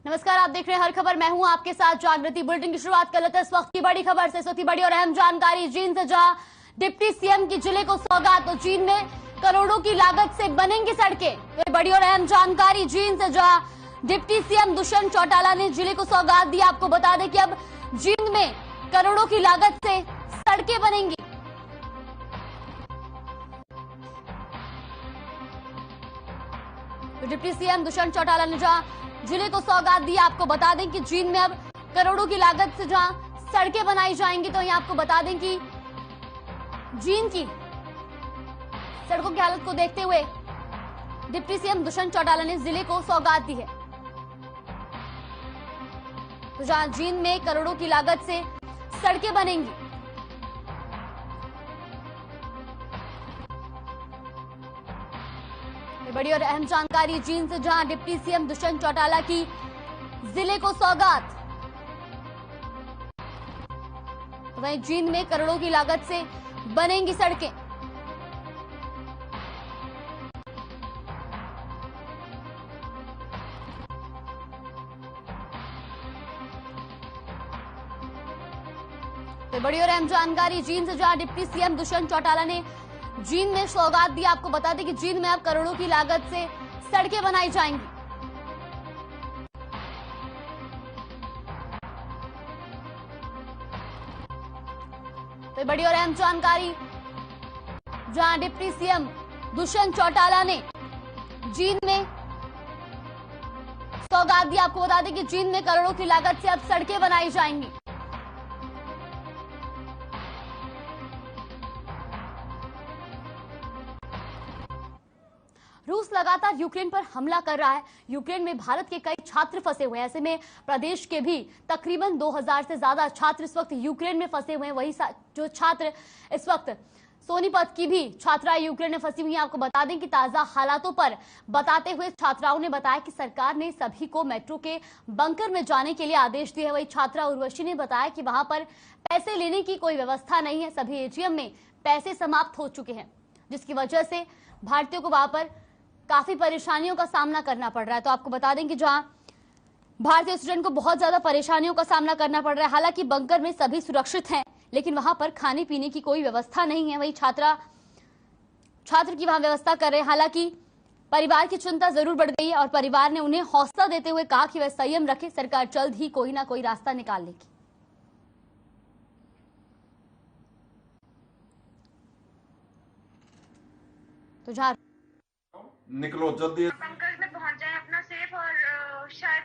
नमस्कार, आप देख रहे हैं हर खबर। मैं हूं आपके साथ जागृति। बुलेटिन की शुरुआत कर लेते हैं इस वक्त की बड़ी खबर से। इस वक्त की बड़ी और अहम जानकारी जींद से, जहां डिप्टी सीएम की जिले को सौगात। तो जींद में करोड़ों की लागत से बनेंगी सड़कें। तो बड़ी और अहम जानकारी जींद से, जहां डिप्टी सीएम दुष्यंत चौटाला ने जिले को सौगात दी। आपको बता दें कि अब जींद में करोड़ों की लागत से सड़कें बनेंगी। तो डिप्टी सीएम दुष्यंत चौटाला ने जहां जिले को सौगात दी। आपको बता दें कि जींद में अब करोड़ों की लागत से जहां सड़कें बनाई जाएंगी, तो यहाँ आपको बता दें कि जींद की सड़कों की हालत को देखते हुए डिप्टी सीएम दुष्यंत चौटाला ने जिले को सौगात दी है। तो जहां जींद में करोड़ों की लागत से सड़कें बनेंगी। बड़ी और अहम जानकारी जींद से, जहां डिप्टी सीएम दुष्यंत चौटाला की जिले को सौगात। तो वहीं जींद में करोड़ों की लागत से बनेंगी सड़कें। तो बड़ी और अहम जानकारी जींद से, जहां डिप्टी सीएम दुष्यंत चौटाला ने जींद में सौगात दी। आपको बता दें कि जींद में अब करोड़ों की लागत से सड़कें बनाई जाएंगी। तो बड़ी और अहम जानकारी, जहां डिप्टी सीएम दुष्यंत चौटाला ने जींद में सौगात दी। आपको बता दें कि जींद में करोड़ों की लागत से अब सड़कें बनाई जाएंगी। रूस लगातार यूक्रेन पर हमला कर रहा है। यूक्रेन में भारत के कई छात्र फंसे हुए हैं। ऐसे में प्रदेश के भी तकरीबन 2000 से ज्यादा छात्र इस वक्त यूक्रेन में फंसे हुए हैं। वही जो छात्र इस वक्त सोनीपत की भी छात्राएं यूक्रेन में फंसी हुई हैं। आपको बता दें कि ताजा हालातों पर बताते हुए छात्राओं ने बताया कि सरकार ने सभी को मेट्रो के बंकर में जाने के लिए आदेश दिए हैं। वही छात्रा उर्वशी ने बताया कि वहां पर पैसे लेने की कोई व्यवस्था नहीं है। सभी एटीएम में पैसे समाप्त हो चुके हैं, जिसकी वजह से भारतीयों को वहां पर काफी परेशानियों का सामना करना पड़ रहा है। तो आपको बता दें कि जहां भारतीय स्टूडेंट को बहुत ज्यादा परेशानियों का सामना करना पड़ रहा है। हालांकि बंकर में सभी सुरक्षित हैं, लेकिन वहां पर खाने पीने की कोई व्यवस्था नहीं है। वही छात्र की वहां व्यवस्था कर रहे हैं। हालांकि परिवार की चिंता जरूर बढ़ गई है और परिवार ने उन्हें हौसला देते हुए कहा कि वह संयम रखे, सरकार जल्द ही कोई ना कोई रास्ता निकाल लेगी। तो जहां निकलो जल्दी बंकर में पहुंच जाए अपना सेफ, और शायद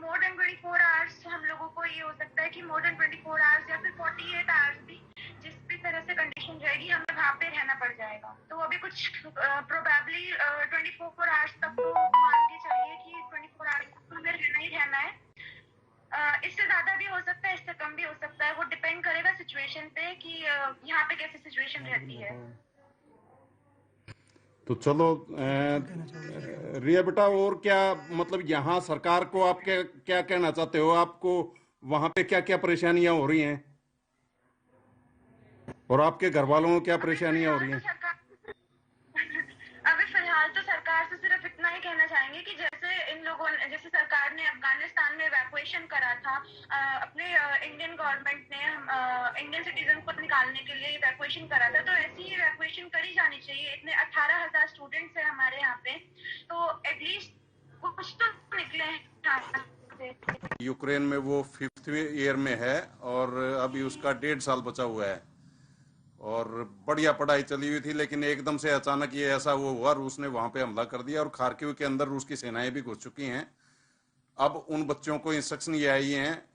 मोर देन 24 आवर्स हम लोगों को ये हो सकता है कि मोर देन 24 आवर्स या फिर 48 आवर्स भी, जिस भी तरह से कंडीशन रहेगी हमें वहाँ पे रहना पड़ जाएगा। तो अभी कुछ प्रोबेबली 24 आवर्स तक तो मान के चाहिए कि 24 आवर्स हमें रहना ही रहना है। इससे ज्यादा भी हो सकता है, इससे कम भी हो सकता है। वो डिपेंड करेगा सिचुएशन पे कि यहाँ पे कैसी सिचुएशन रहती है। तो चलो रिया बेटा, और क्या मतलब यहाँ सरकार को आप क्या कहना चाहते हो? आपको वहां पे क्या क्या परेशानियां हो रही हैं और आपके घर वालों को क्या परेशानियां हो रही हैं? अभी फिलहाल तो सरकार से सिर्फ इतना ही कहना चाहेंगे कि जैसे सरकार ने अफगानिस्तान में इवैक्यूएशन करा था, अपने इंडियन गवर्नमेंट ने इंडियन सिटीजन को निकालने के लिए इवैक्यूएशन करा था, तो ऐसी ही इवैक्यूएशन करी जानी चाहिए। इतने 18,000 स्टूडेंट्स हैं हमारे यहाँ पे, तो एटलीस्ट कुछ तो निकले हैं। यूक्रेन में वो 5th ईयर में है और अभी उसका 1.5 साल बचा हुआ है और बढ़िया पढ़ाई चली हुई थी, लेकिन एकदम से अचानक ये ऐसा वो हुआ, रूस ने वहां पे हमला कर दिया और खार्किव के अंदर रूस की सेनाएं भी घुस चुकी हैं। अब उन बच्चों को इंस्ट्रक्शन ये आई हैं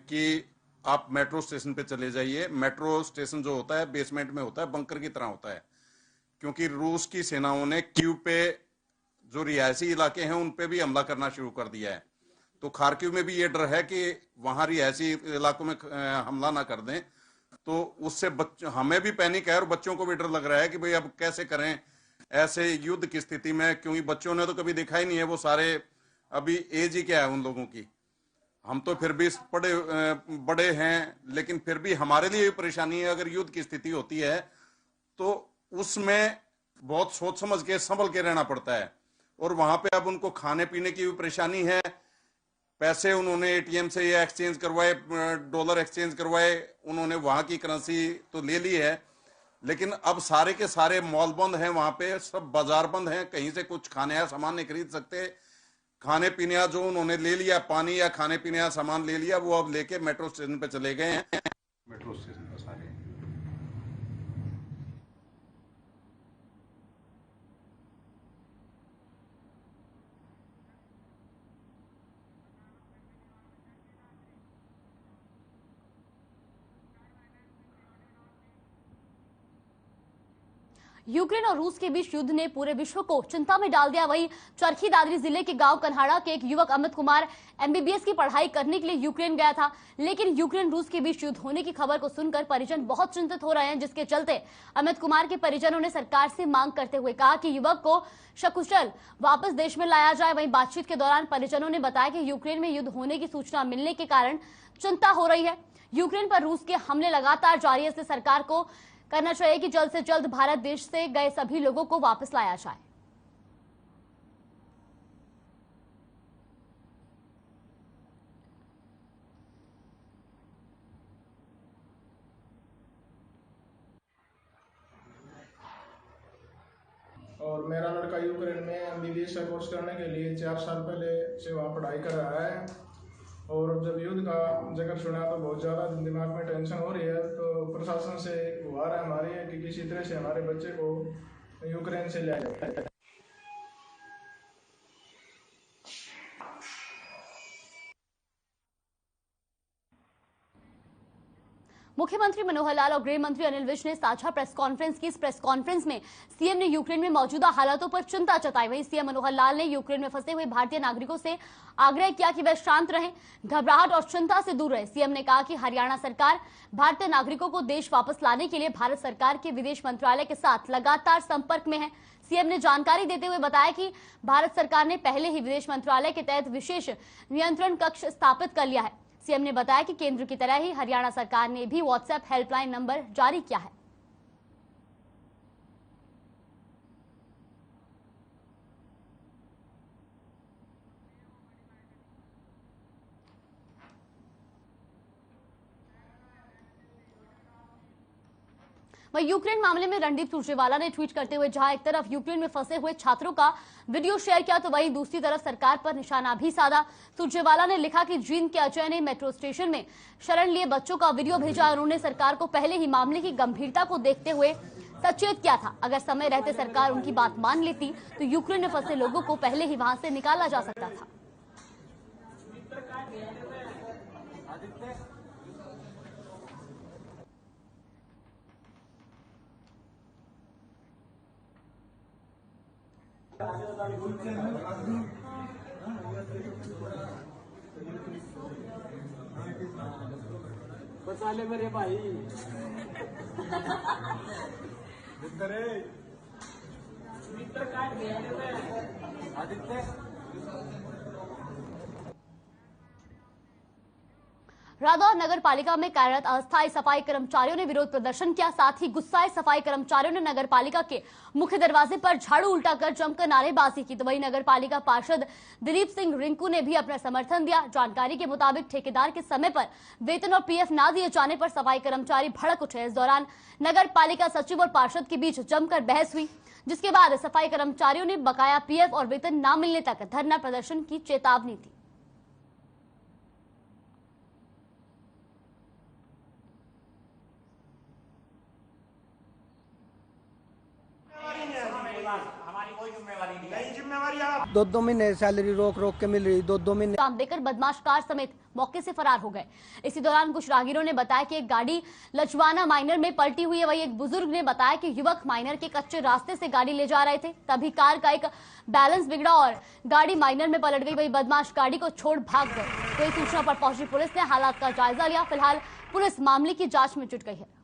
कि आप मेट्रो स्टेशन पे चले जाइए। मेट्रो स्टेशन जो होता है बेसमेंट में होता है, बंकर की तरह होता है, क्योंकि रूस की सेनाओं ने कीव पे जो रिहायशी इलाके हैं उन पे भी हमला करना शुरू कर दिया है। तो खार्किव में भी ये डर है कि वहां रिहायशी इलाकों में हमला ना कर दें, तो उससे हमें भी पैनिक है और बच्चों को भी डर लग रहा है कि भाई अब कैसे करें ऐसे युद्ध की स्थिति में, क्योंकि बच्चों ने तो कभी देखा ही नहीं है। वो सारे अभी एज ही क्या है उन लोगों की, हम तो फिर भी बड़े हैं, लेकिन फिर भी हमारे लिए परेशानी है। अगर युद्ध की स्थिति होती है तो उसमें बहुत सोच समझ के संभल के रहना पड़ता है, और वहां पे अब उनको खाने पीने की भी परेशानी है। पैसे उन्होंने एटीएम से या एक्सचेंज करवाए, डॉलर एक्सचेंज करवाए, उन्होंने वहां की करेंसी तो ले ली है, लेकिन अब सारे के सारे मॉल बंद हैं, वहां पे सब बाजार बंद हैं, कहीं से कुछ खाने या सामान नहीं खरीद सकते। खाने पीने जो उन्होंने ले लिया, पानी या खाने पीने का सामान ले लिया, वो अब लेके मेट्रो स्टेशन पे चले गए हैं। मेट्रो स्टेशन पर सारे यूक्रेन और रूस के बीच युद्ध ने पूरे विश्व को चिंता में डाल दिया। वहीं चरखी दादरी जिले के गांव कन्हाड़ा के एक युवक अमित कुमार एमबीबीएस की पढ़ाई करने के लिए यूक्रेन गया था, लेकिन यूक्रेन रूस के बीच युद्ध होने की खबर को सुनकर परिजन बहुत चिंतित हो रहे हैं, जिसके चलते अमित कुमार के परिजनों ने सरकार से मांग करते हुए कहा कि युवक को सकुशल वापस देश में लाया जाए। वहीं बातचीत के दौरान परिजनों ने बताया कि यूक्रेन में युद्ध होने की सूचना मिलने के कारण चिंता हो रही है। यूक्रेन पर रूस के हमले लगातार जारी है, इसलिए सरकार को करना चाहिए कि जल्द से जल्द भारत देश से गए सभी लोगों को वापस लाया जाए। और मेरा लड़का यूक्रेन में एमबीबीएस का कोर्स करने के लिए 4 साल पहले से वहाँ पढ़ाई कर रहा है। और जब युद्ध का जिक्र सुना तो बहुत ज़्यादा दिमाग में टेंशन हो रही है। तो प्रशासन से गुहार है हमारी है कि किसी तरह से हमारे बच्चे को यूक्रेन से लाया जाए। मुख्यमंत्री मनोहर लाल और गृह मंत्री अनिल विज ने साझा प्रेस कॉन्फ्रेंस की। इस प्रेस कॉन्फ्रेंस में सीएम ने यूक्रेन में मौजूदा हालातों पर चिंता जताई। वहीं सीएम मनोहर लाल ने यूक्रेन में फंसे हुए भारतीय नागरिकों से आग्रह किया कि वे शांत रहें, घबराहट और चिंता से दूर रहें। सीएम ने कहा कि हरियाणा सरकार भारतीय नागरिकों को देश वापस लाने के लिए भारत सरकार के विदेश मंत्रालय के साथ लगातार संपर्क में है। सीएम ने जानकारी देते हुए बताया कि भारत सरकार ने पहले ही विदेश मंत्रालय के तहत विशेष नियंत्रण कक्ष स्थापित कर लिया है। सीएम ने बताया कि केंद्र की तरह ही हरियाणा सरकार ने भी व्हाट्सएप हेल्पलाइन नंबर जारी किया है। वहीं यूक्रेन मामले में रणदीप सुरजेवाला ने ट्वीट करते हुए जहां एक तरफ यूक्रेन में फंसे हुए छात्रों का वीडियो शेयर किया, तो वहीं दूसरी तरफ सरकार पर निशाना भी साधा। सुरजेवाला ने लिखा कि जींद के अजय ने मेट्रो स्टेशन में शरण लिए बच्चों का वीडियो भेजा। उन्होंने सरकार को पहले ही मामले की गंभीरता को देखते हुए सचेत किया था। अगर समय रहते सरकार उनकी बात मान लेती तो यूक्रेन में फंसे लोगों को पहले ही वहां से निकाला जा सकता था। बचा ले मेरे भाई। आदित्य रादौर नगर पालिका में कार्यरत अस्थायी सफाई कर्मचारियों ने विरोध प्रदर्शन किया। साथ ही गुस्साए सफाई कर्मचारियों ने नगर पालिका के मुख्य दरवाजे पर झाड़ू उल्टाकर जमकर नारेबाजी की। तो वहीं नगर पालिका पार्षद दिलीप सिंह रिंकू ने भी अपना समर्थन दिया। जानकारी के मुताबिक ठेकेदार के समय पर वेतन और पीएफ न दिए जाने पर सफाई कर्मचारी भड़क उठे। इस दौरान नगर पालिका सचिव और पार्षद के बीच जमकर बहस हुई, जिसके बाद सफाई कर्मचारियों ने बकाया पीएफ और वेतन न मिलने तक धरना प्रदर्शन की चेतावनी दी। दो महीने सैलरी रोक के मिल रही, 2 महीने काम देकर बदमाश कार समेत मौके से फरार हो गए। इसी दौरान कुछ राहगीरों ने बताया कि एक गाड़ी लचवाना माइनर में पलटी हुई है। वहीं एक बुजुर्ग ने बताया कि युवक माइनर के कच्चे रास्ते से गाड़ी ले जा रहे थे, तभी कार का एक बैलेंस बिगड़ा और गाड़ी माइनर में पलट गई। वहीं बदमाश गाड़ी को छोड़ भाग गए। तो इस सूचना पर पहुंची पुलिस ने हालात का जायजा लिया। फिलहाल पुलिस मामले की जांच में जुट गई है।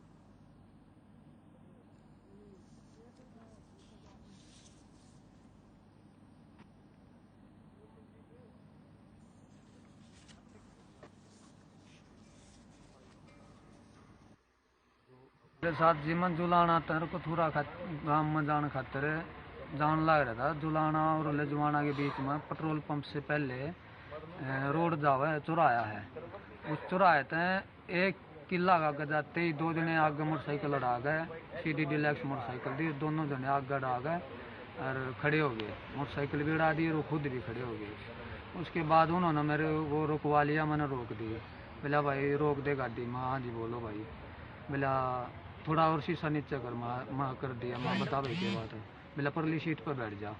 साथ जीवन जुलाना तेरे को थोड़ा गांव में जाने खातिर जान लग रहा था। जुलाना और लजवाना के बीच में पेट्रोल पंप से पहले रोड जावा चुराया है। उस चुराए थे एक किला का जाते ही 2 जने आगे मोटरसाइकिल उड़ा गए, CD डिलक्स मोटरसाइकिल थी, दोनों जने आगे उड़ा गए और खड़े हो गए, मोटरसाइकिल भी उड़ा दी और वो खुद भी खड़े हो गए। उसके बाद उन्होंने मेरे वो रुकवा लिया, मैंने रोक दी। बोला भाई रोक दे गाड़ी। मैं हाँ जी बोलो भाई। बोला थोड़ा और शीशा नीचे कर। मैं कर दिया। मैं बता भाई क्या बात है। बोला परली सीट पर बैठ जा।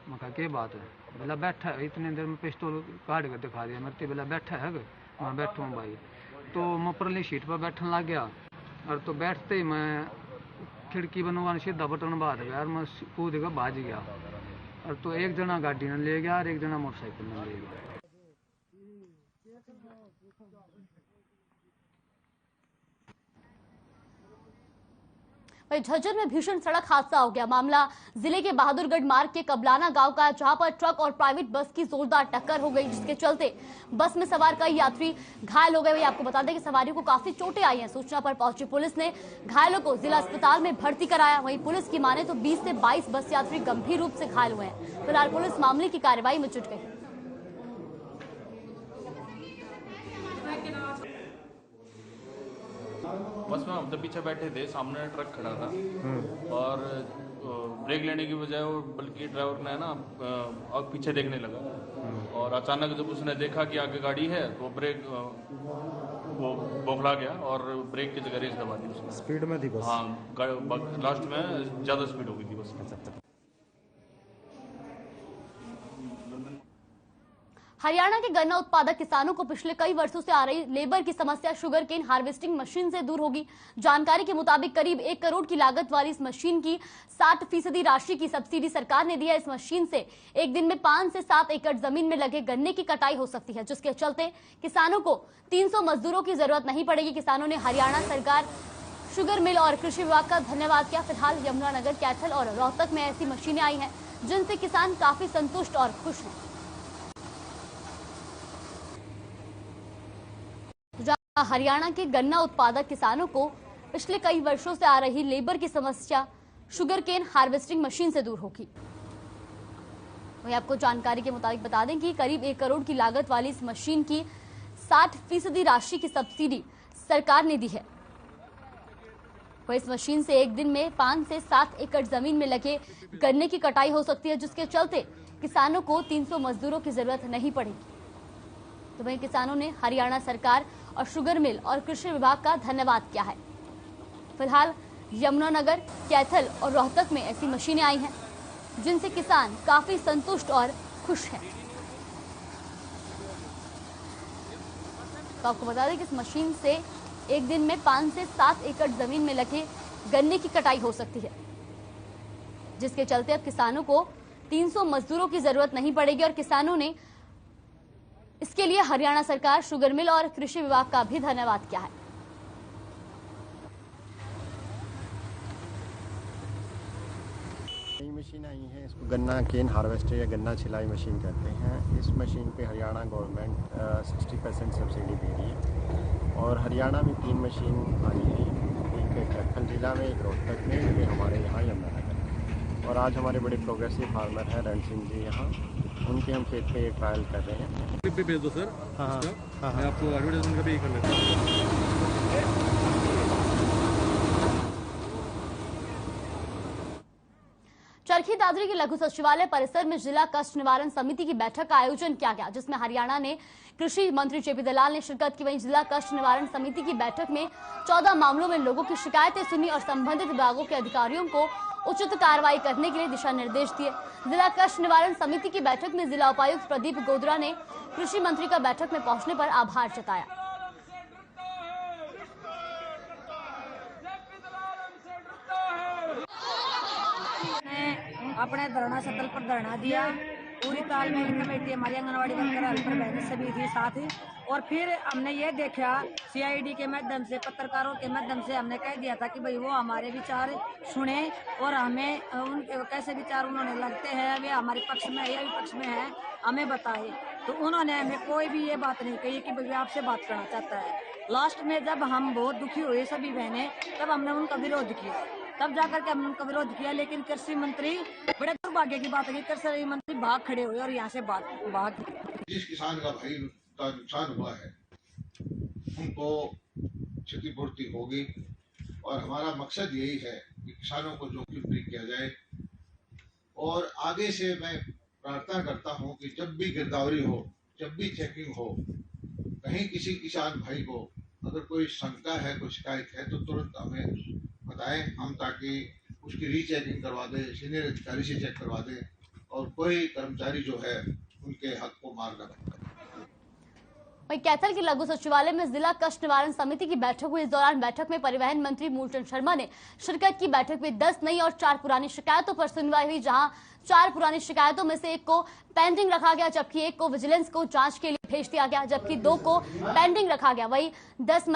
मैं कहा क्या बात है। बोला बैठा है। इतनी देर में पिस्तौल काट कर दिखा दिया मेरे। बोला बैठा है। मैं बैठूँ भाई। तो मैं परली सीट पर बैठने लग गया और तो बैठते ही मैं खिड़की बनवा सीधा बटन बाहर गया और मैं कूद कर भाज गया। और तो एक जना गाड़ी ने ले गया और एक जना मोटरसाइकिल में ले गया। झज्जर में भीषण सड़क हादसा हो गया। मामला जिले के बहादुरगढ़ मार्ग के कबलाना गांव का है, जहां पर ट्रक और प्राइवेट बस की जोरदार टक्कर हो गई, जिसके चलते बस में सवार कई यात्री घायल हो गए। वही आपको बता दें कि सवारियों को काफी चोटें आई हैं। सूचना पर पहुंची पुलिस ने घायलों को जिला अस्पताल में भर्ती कराया। वहीं पुलिस की माने तो 20 से 22 बस यात्री गंभीर रूप से घायल हुए हैं। फिलहाल पुलिस मामले की कार्रवाई में जुट गई। बस में हम तो पीछे बैठे थे, सामने ट्रक खड़ा था और ब्रेक लेने की बजाय वो बल्कि ड्राइवर ने ना पीछे देखने लगा और अचानक जब उसने देखा कि आगे गाड़ी है तो ब्रेक वो बौखला गया और ब्रेक की जगह रेस दबा दी उसने। स्पीड में थी बस? हाँ, लास्ट में ज़्यादा स्पीड हो गई थी बस। हरियाणा के गन्ना उत्पादक किसानों को पिछले कई वर्षों से आ रही लेबर की समस्या शुगर केन हार्वेस्टिंग मशीन से दूर होगी। जानकारी के मुताबिक करीब 1 करोड़ की लागत वाली इस मशीन की 60% राशि की सब्सिडी सरकार ने दी है। इस मशीन से एक दिन में 5 से 7 एकड़ जमीन में लगे गन्ने की कटाई हो सकती है, जिसके चलते किसानों को 300 मजदूरों की जरूरत नहीं पड़ेगी। किसानों ने हरियाणा सरकार, शुगर मिल और कृषि विभाग का धन्यवाद किया। फिलहाल यमुनानगर, कैथल और रोहतक में ऐसी मशीनें आई हैं जिनसे किसान काफी संतुष्ट और खुश हैं। हरियाणा के गन्ना उत्पादक किसानों को पिछले कई वर्षों से आ रही लेबर की समस्या शुगर केन हार्वेस्टिंग मशीन से दूर होगी। वहीं आपको जानकारी के मुताबिक बता दें कि करीब 1 करोड़ की लागत वाली इस मशीन की 60% राशि की सब्सिडी सरकार ने दी है। वहीं इस मशीन से एक दिन में 5 से 7 एकड़ जमीन में लगे गन्ने की कटाई हो सकती है, जिसके चलते किसानों को 300 मजदूरों की जरूरत नहीं पड़ेगी। तो वहीं किसानों ने हरियाणा सरकार और शुगर मिल और कृषि विभाग का धन्यवाद किया है। फिलहाल यमुनानगर, कैथल और रोहतक में ऐसी मशीनें आई हैं जिनसे किसान काफी संतुष्ट और खुश हैं। तो आपको बता दें कि इस मशीन से एक दिन में 5 से 7 एकड़ जमीन में लगे गन्ने की कटाई हो सकती है, जिसके चलते अब किसानों को 300 मजदूरों की जरूरत नहीं पड़ेगी और किसानों ने इसके लिए हरियाणा सरकार, शुगर मिल और कृषि विभाग का भी धन्यवाद किया है। नई मशीन आई है, इसको गन्ना केन हार्वेस्टर या गन्ना छिलाई मशीन कहते हैं। इस मशीन पे हरियाणा गवर्नमेंट 60% सब्सिडी दे रही है और हरियाणा में 3 मशीन आई है, एक कैथल जिला में, एक रोहतक में, एक हमारे यहाँ यमुनानगर। और आज हमारे बड़े प्रोग्रेसिव फार्मर हैं रण सिंह जी यहाँ, उनके हम खेत पे ट्रायल कर रहे हैं। क्लिप भी भेज दो सर। हाँ, मैं आपको एडवर्टाइजमेंट का भी कर लेता हूँ। चरखी दादरी के लघु सचिवालय परिसर में जिला कष्ट निवारण समिति की बैठक का आयोजन किया गया, जिसमें हरियाणा ने कृषि मंत्री जेपी दलाल ने शिरकत की। वहीं जिला कष्ट निवारण समिति की बैठक में 14 मामलों में लोगों की शिकायतें सुनी और संबंधित विभागों के अधिकारियों को उचित कार्रवाई करने के लिए दिशा निर्देश दिए। जिला कष्ट निवारण समिति की बैठक में जिला उपायुक्त प्रदीप गोदरा ने कृषि मंत्री का बैठक में पहुंचने पर आभार जताया। अपने धरना स्थल पर धरना दिया। पूरी तालमेल कमेटी हमारी आंगनवाड़ी वर्कर, हेल्पर बहनें सभी थी साथ ही। और फिर हमने ये देखा CID के माध्यम से, पत्रकारों के माध्यम से हमने कह दिया था कि भाई वो हमारे विचार सुने और हमें उनके कैसे विचार उन्होंने लगते हैं, वे हमारे पक्ष में या विपक्ष में है, हमें बताए। तो उन्होंने हमें कोई भी ये बात नहीं कही कि भाई आपसे बात करना चाहता है। लास्ट में जब हम बहुत दुखी हुए सभी बहनें, तब हमने उनका विरोध किया, तब जाकर के हमने उनका विरोध किया। लेकिन कृषि मंत्री, बड़े दुर्भाग्य की बात है कि कृषि मंत्री भाग खड़े हुए और यहाँ से भाग। जिस किसान का भाई का नुकसान हुआ है उनको क्षतिपूर्ति होगी। और हमारा मकसद यही है कि किसानों को जोखिम फ्री किया जाए। और आगे से मैं प्रार्थना करता हूं कि जब भी गिरदावरी हो, जब भी चेकिंग हो, कहीं किसी किसान भाई को अगर कोई शंका है, कोई शिकायत है, तो तुरंत हमें बताएं, हम ताकि उसकी रीचेकिंग करवा दें, सीनियर अधिकारी से चेक करवा दें और कोई कर्मचारी जो है उनके हक को मार न बने। वहीं कैथल के लघु सचिवालय में जिला कष्ट निवारण समिति की बैठक हुई। इस दौरान बैठक में परिवहन मंत्री मूलचंद शर्मा ने शिरकत की। बैठक में 10 नई और 4 पुरानी शिकायतों पर सुनवाई हुई, जहां 4 पुरानी शिकायतों में से 1 को पेंडिंग रखा गया, जबकि 1 को विजिलेंस को जांच के लिए भेज दिया गया, जबकि 2 को पेंडिंग रखा गया। वहीं 10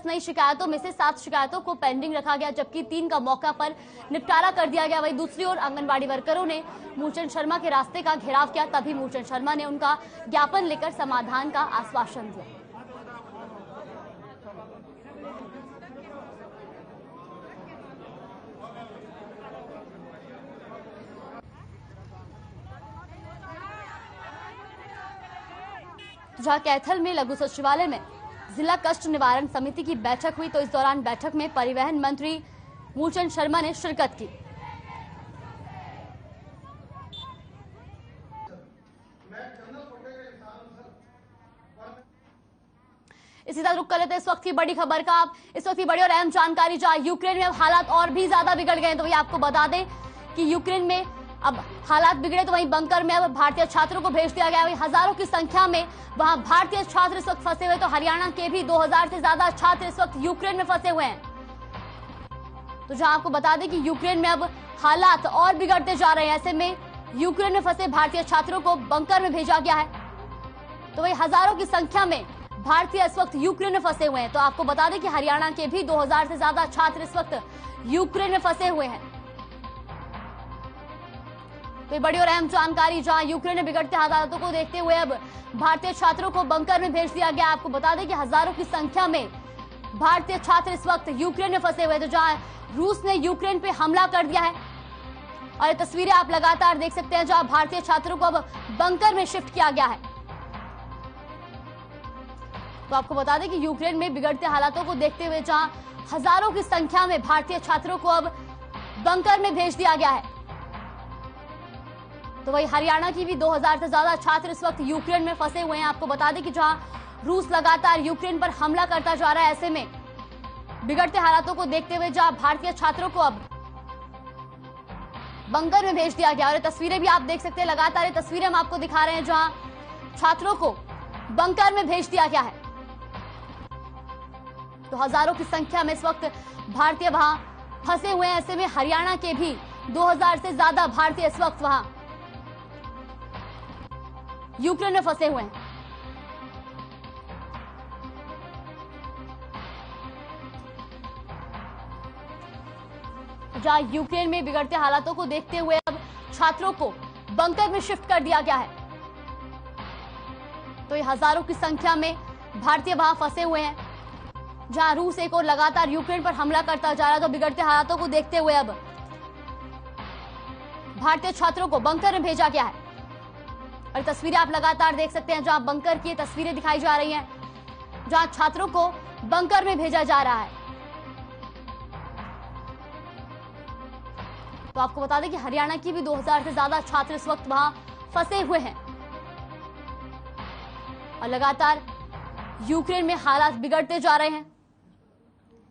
नई शिकायतों में से 7 शिकायतों को पेंडिंग रखा गया, जबकि 3 का मौका पर निपटारा कर दिया गया। वहीं दूसरी ओर आंगनबाड़ी वर्करों ने मूलचंद शर्मा के रास्ते का घेराव किया, तभी मूलचंद शर्मा ने उनका ज्ञापन लेकर समाधान का आश्वासन दिया। जहां कैथल में लघु सचिवालय में जिला कष्ट निवारण समिति की बैठक हुई, तो इस दौरान बैठक में परिवहन मंत्री मूलचंद शर्मा ने शिरकत की। इसी तरह रुक कर लेते हैं इस वक्त की बड़ी खबर का। इस वक्त की बड़ी और अहम जानकारी, जहां यूक्रेन में अब हालात और भी ज्यादा बिगड़ गए, तो वही आपको बता दें कि यूक्रेन में अब हालात बिगड़े तो वहीं बंकर में अब भारतीय छात्रों को भेज दिया गया। वहीं हजारों की संख्या में वहां भारतीय छात्र इस वक्त फंसे हुए, तो हरियाणा के भी 2000 से ज्यादा छात्र इस वक्त यूक्रेन में फंसे हुए हैं। तो जहां आपको बता दें कि यूक्रेन में अब हालात और बिगड़ते जा रहे हैं, ऐसे में यूक्रेन में फंसे भारतीय छात्रों को बंकर में भेजा गया है। तो वही हजारों की संख्या में भारतीय इस वक्त यूक्रेन में फंसे हुए हैं। तो आपको बता दें कि हरियाणा के भी 2000 से ज्यादा छात्र इस वक्त यूक्रेन में फंसे हुए हैं। तो बड़ी और अहम जानकारी, जहां यूक्रेन में बिगड़ते हालातों को देखते हुए अब भारतीय छात्रों को बंकर में भेज दिया गया। आपको बता दें कि हजारों की संख्या में भारतीय छात्र इस वक्त यूक्रेन में फंसे हुए, तो जहां रूस ने यूक्रेन पे हमला कर दिया है। और ये तस्वीरें आप लगातार देख सकते हैं, जहां भारतीय छात्रों को अब बंकर में शिफ्ट किया गया है। तो आपको बता दें कि यूक्रेन में बिगड़ते हालातों को देखते हुए जहां हजारों की संख्या में भारतीय छात्रों को अब बंकर में भेज दिया गया है। तो वही हरियाणा की भी 2000 से ज्यादा छात्र इस वक्त यूक्रेन में फंसे हुए हैं। आपको बता दें कि जहां रूस लगातार यूक्रेन पर हमला करता जा रहा है, ऐसे में बिगड़ते हालातों को देखते हुए जहां भारतीय छात्रों को अब बंकर में भेज दिया गया। और ये तस्वीरें भी आप देख सकते हैं, लगातार ये तस्वीरें हम आपको दिखा रहे हैं, जहां छात्रों को बंकर में भेज दिया गया है। तो हजारों की संख्या में इस वक्त भारतीय वहां फंसे हुए हैं। ऐसे में हरियाणा के भी 2000 से ज्यादा भारतीय इस वक्त वहां यूक्रेन में फंसे हुए हैं। जहां यूक्रेन में बिगड़ते हालातों को देखते हुए अब छात्रों को बंकर में शिफ्ट कर दिया गया है। तो ये हजारों की संख्या में भारतीय वहां फंसे हुए हैं, जहां रूस एक और लगातार यूक्रेन पर हमला करता जा रहा है। तो बिगड़ते हालातों को देखते हुए अब भारतीय छात्रों को बंकर में भेजा गया है। और तस्वीरें आप लगातार देख सकते हैं, जहां बंकर की तस्वीरें दिखाई जा रही हैं, जहां छात्रों को बंकर में भेजा जा रहा है। तो आपको बता दें कि हरियाणा की भी 2000 से ज्यादा छात्र इस वक्त वहां फंसे हुए हैं। और लगातार यूक्रेन में हालात बिगड़ते जा रहे हैं।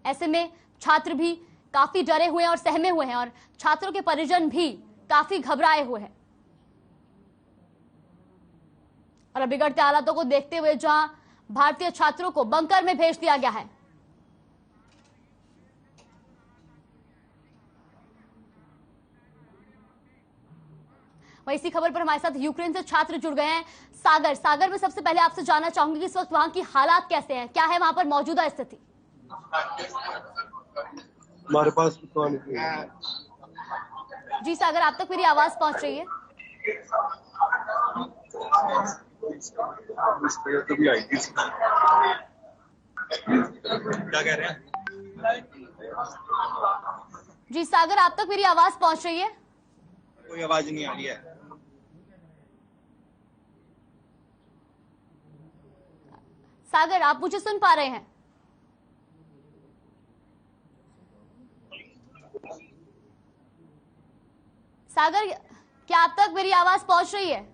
ऐसे में छात्र भी काफी डरे हुए हैं और सहमे हुए हैं, और छात्रों के परिजन भी काफी घबराए हुए हैं। और बिगड़ते हालातों को देखते हुए जहां भारतीय छात्रों को बंकर में भेज दिया गया है। वहीं इसी खबर पर हमारे साथ यूक्रेन से छात्र जुड़ गए हैं। सागर में सबसे पहले आपसे जानना चाहूंगी कि इस वक्त वहां की हालात कैसे हैं, क्या है वहां पर मौजूदा स्थिति? हमारे पास जी सागर, आप तक मेरी आवाज पहुंच रही है? क्या कह रहे हैं? जी सागर, आप तक मेरी आवाज पहुंच रही है? कोई आवाज नहीं आ रही है। सागर, आप मुझे सुन पा रहे हैं? सागर, क्या आप तक मेरी आवाज पहुंच रही है?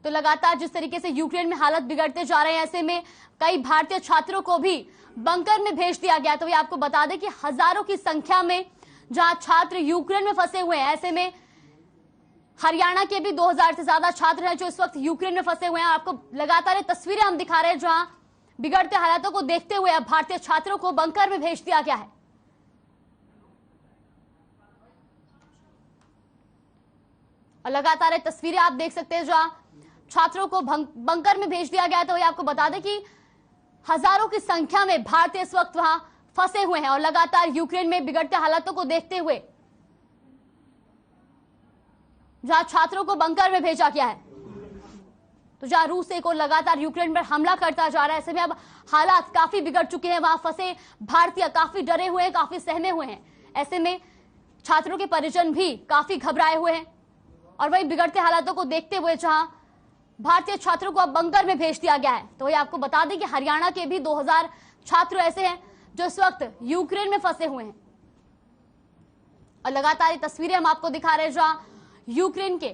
तो लगातार जिस तरीके से यूक्रेन में हालात बिगड़ते जा रहे हैं, ऐसे में कई भारतीय छात्रों को भी बंकर में भेज दिया गया। तो ये आपको बता दें कि हजारों की संख्या में जहां छात्र यूक्रेन में फंसे हुए हैं, ऐसे में हरियाणा के भी 2000 से ज्यादा छात्र हैं जो इस वक्त यूक्रेन में फंसे हुए हैं। आपको लगातार ये तस्वीरें हम दिखा रहे हैं जहां बिगड़ते हालातों को देखते हुए अब भारतीय छात्रों को बंकर में भेज दिया गया है। और लगातार ये तस्वीरें आप देख सकते हैं जहां छात्रों को बंकर में भेज दिया गया। तो ये आपको बता दें कि हजारों की संख्या में भारतीय इस वक्त वहां फंसे हुए हैं और लगातार यूक्रेन में बिगड़ते हालातों को देखते हुए जहां छात्रों को बंकर में भेजा गया है, तो जहां रूस एक और लगातार यूक्रेन पर हमला करता जा रहा है, ऐसे में अब हालात काफी बिगड़ चुके हैं। वहां फंसे भारतीय काफी डरे हुए हैं, काफी सहमे हुए हैं। ऐसे में छात्रों के परिजन भी काफी घबराए हुए हैं और वही बिगड़ते हालातों को देखते हुए जहां भारतीय छात्रों को अब बंकर में भेज दिया गया है। तो ये आपको बता दें कि हरियाणा के भी 2000 छात्र ऐसे हैं जो इस वक्त यूक्रेन में फंसे हुए हैं और लगातार ये तस्वीरें हम आपको दिखा रहे हैं जहां यूक्रेन के।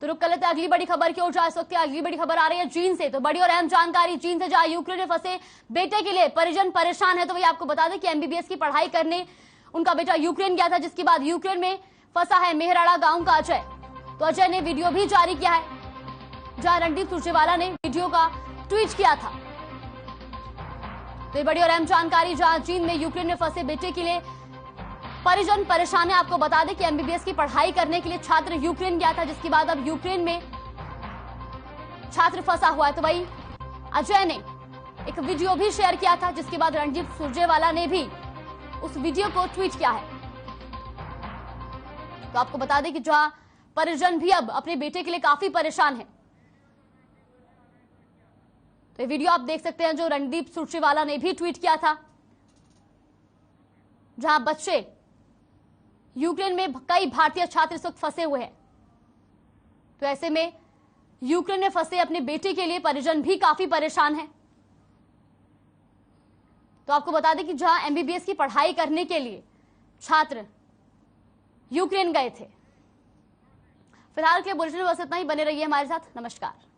तो रुक कर लेते हैं अगली बड़ी खबर की ओर, जहां इस वक्त अगली बड़ी खबर आ रही है चीन से। तो बड़ी और अहम जानकारी चीन से, जहां यूक्रेन में फंसे बेटे के लिए परिजन परेशान है। तो वही आपको बता दें कि एमबीबीएस की पढ़ाई करने उनका बेटा यूक्रेन गया था, जिसके बाद यूक्रेन में फंसा है मेहराड़ा गांव का अजय। तो अजय ने वीडियो भी जारी किया है जहां रणदीप सुरजेवाला ने वीडियो का ट्वीट किया था। तो ये बड़ी और अहम जानकारी, जहां चीन में यूक्रेन में फंसे बेटे के लिए परिजन परेशान है। आपको बता दें कि एमबीबीएस की पढ़ाई करने के लिए छात्र यूक्रेन गया था, जिसके बाद अब यूक्रेन में छात्र फंसा हुआ है। तो वही अजय ने एक वीडियो भी शेयर किया था, जिसके बाद रणदीप सुरजेवाला ने भी उस वीडियो को ट्वीट किया है। तो आपको बता दें कि जहां परिजन भी अब अपने बेटे के लिए काफी परेशान है। तो ये वीडियो आप देख सकते हैं जो रणदीप सुरजेवाला ने भी ट्वीट किया था, जहां बच्चे यूक्रेन में कई भारतीय छात्र इस वक्त फंसे हुए हैं। तो ऐसे में यूक्रेन में फंसे अपने बेटे के लिए परिजन भी काफी परेशान हैं। तो आपको बता दें कि जहां एमबीबीएस की पढ़ाई करने के लिए छात्र यूक्रेन गए थे। फिलहाल के बुलेटिन में बस इतना ही। बने रहिए हमारे साथ। नमस्कार।